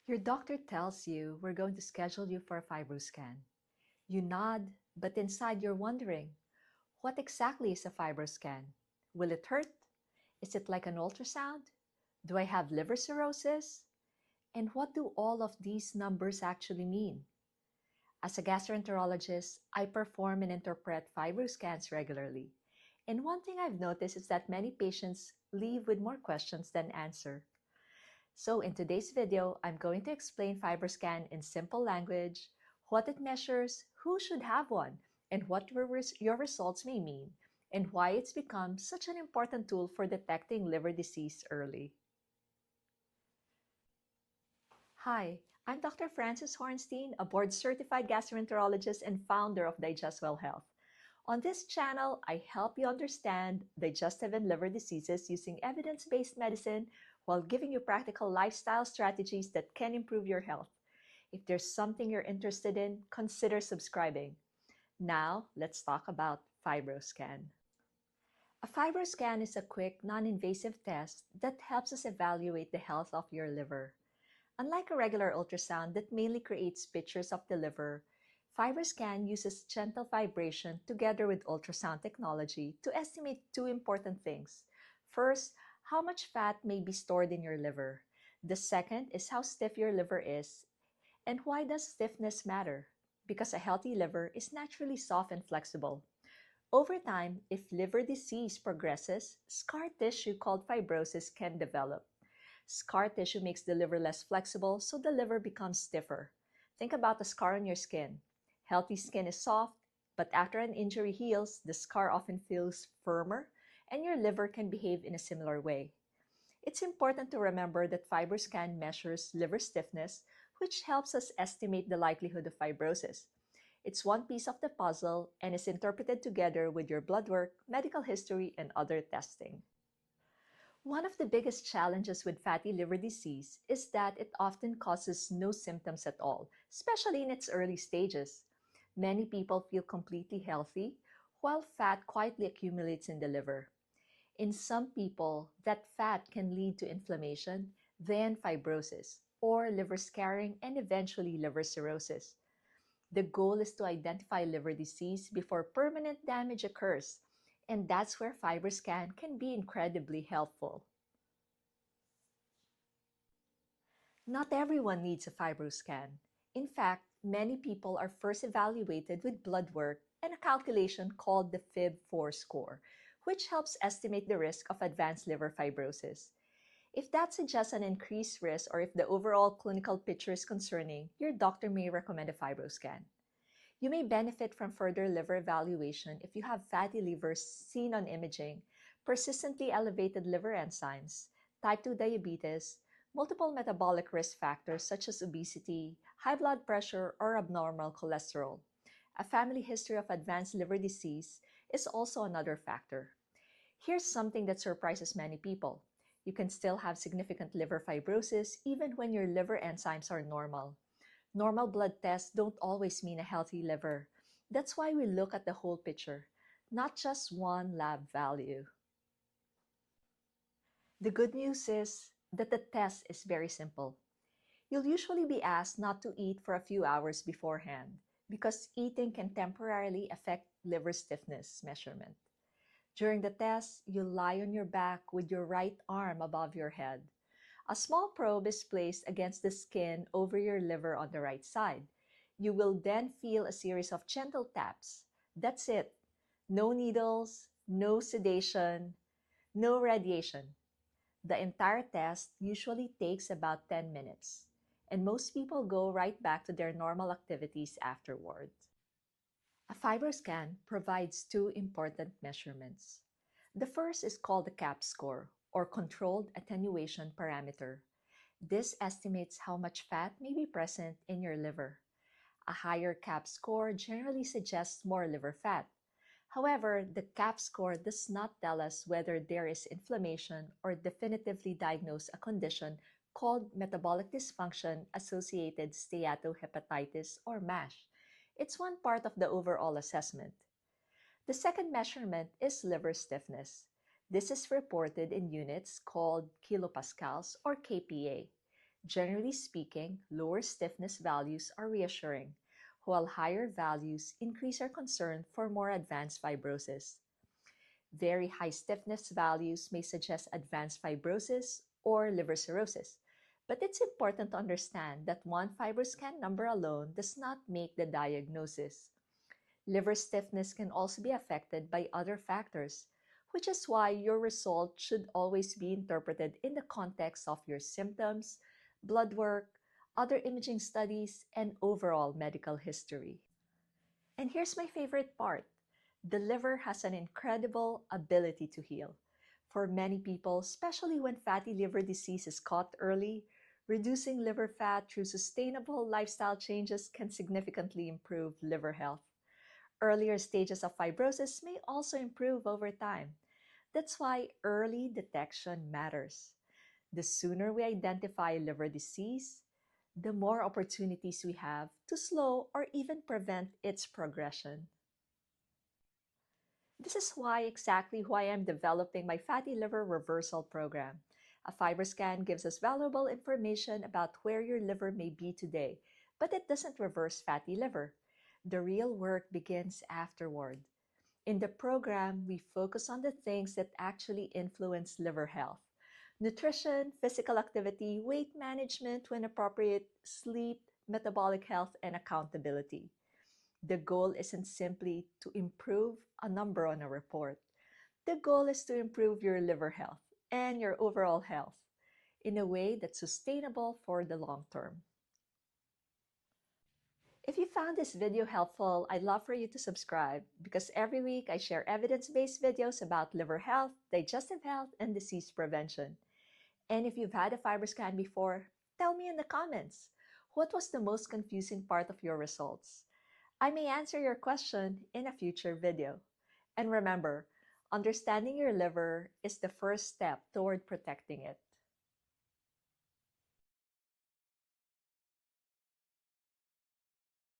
Your doctor tells you we're going to schedule you for a Fibroscan. You nod, but inside you're wondering, what exactly is a Fibroscan? Will it hurt? Is it like an ultrasound? Do I have liver cirrhosis? And what do all of these numbers actually mean? As a gastroenterologist, I perform and interpret Fibroscans regularly. And one thing I've noticed is that many patients leave with more questions than answer. So in today's video, I'm going to explain Fibroscan in simple language, what it measures, who should have one, and what your results may mean, and why it's become such an important tool for detecting liver disease early. Hi, I'm Dr. Francis Horenstein, a board-certified gastroenterologist and founder of Digest Health. On this channel, I help you understand digestive and liver diseases using evidence-based medicine while giving you practical lifestyle strategies that can improve your health. If there's something you're interested in, consider subscribing. Now, let's talk about Fibroscan. A Fibroscan is a quick, non-invasive test that helps us evaluate the health of your liver. Unlike a regular ultrasound that mainly creates pictures of the liver, Fibroscan uses gentle vibration together with ultrasound technology to estimate two important things. First, how much fat may be stored in your liver. The second is how stiff your liver is. And why does stiffness matter? Because a healthy liver is naturally soft and flexible. Over time, if liver disease progresses, scar tissue called fibrosis can develop. Scar tissue makes the liver less flexible, so the liver becomes stiffer. Think about the scar on your skin. Healthy skin is soft, but after an injury heals, the scar often feels firmer, and your liver can behave in a similar way. It's important to remember that Fibroscan measures liver stiffness, which helps us estimate the likelihood of fibrosis. It's one piece of the puzzle and is interpreted together with your blood work, medical history, and other testing. One of the biggest challenges with fatty liver disease is that it often causes no symptoms at all, especially in its early stages. Many people feel completely healthy, while fat quietly accumulates in the liver. In some people, that fat can lead to inflammation, then fibrosis, or liver scarring, and eventually liver cirrhosis. The goal is to identify liver disease before permanent damage occurs, and that's where Fibroscan can be incredibly helpful. Not everyone needs a Fibroscan. In fact, many people are first evaluated with blood work and a calculation called the FIB-4 score, which helps estimate the risk of advanced liver fibrosis. If that suggests an increased risk or if the overall clinical picture is concerning, your doctor may recommend a Fibroscan. You may benefit from further liver evaluation if you have fatty livers seen on imaging, persistently elevated liver enzymes, type 2 diabetes, multiple metabolic risk factors such as obesity, high blood pressure, or abnormal cholesterol. A family history of advanced liver disease is also another factor. Here's something that surprises many people. You can still have significant liver fibrosis even when your liver enzymes are normal. Normal blood tests don't always mean a healthy liver. That's why we look at the whole picture, not just one lab value. The good news is that the test is very simple. You'll usually be asked not to eat for a few hours beforehand because eating can temporarily affect liver stiffness measurement. During the test, you'll lie on your back with your right arm above your head. A small probe is placed against the skin over your liver on the right side. You will then feel a series of gentle taps. That's it. No needles, no sedation, no radiation. The entire test usually takes about 10 minutes, and most people go right back to their normal activities afterward. A Fibroscan provides two important measurements. The first is called the CAP score, or Controlled Attenuation Parameter. This estimates how much fat may be present in your liver. A higher CAP score generally suggests more liver fat. However, the CAP score does not tell us whether there is inflammation or definitively diagnose a condition called metabolic dysfunction associated steatohepatitis or MASH. It's one part of the overall assessment. The second measurement is liver stiffness. This is reported in units called kilopascals or kPa. Generally speaking, lower stiffness values are reassuring, while higher values increase our concern for more advanced fibrosis. Very high stiffness values may suggest advanced fibrosis or liver cirrhosis, but it's important to understand that one Fibroscan number alone does not make the diagnosis. Liver stiffness can also be affected by other factors, which is why your result should always be interpreted in the context of your symptoms, blood work, other imaging studies, and overall medical history. And here's my favorite part. The liver has an incredible ability to heal. For many people, especially when fatty liver disease is caught early, reducing liver fat through sustainable lifestyle changes can significantly improve liver health. Earlier stages of fibrosis may also improve over time. That's why early detection matters. The sooner we identify liver disease, the more opportunities we have to slow or even prevent its progression. This is why I'm developing my fatty liver reversal program. A Fibroscan gives us valuable information about where your liver may be today, but it doesn't reverse fatty liver. The real work begins afterward. In the program, we focus on the things that actually influence liver health: nutrition, physical activity, weight management when appropriate, sleep, metabolic health, and accountability. The goal isn't simply to improve a number on a report. The goal is to improve your liver health and your overall health in a way that's sustainable for the long term. If you found this video helpful, I'd love for you to subscribe because every week I share evidence-based videos about liver health, digestive health, and disease prevention. And if you've had a Fibroscan before, tell me in the comments, what was the most confusing part of your results? I may answer your question in a future video. And remember, understanding your liver is the first step toward protecting it.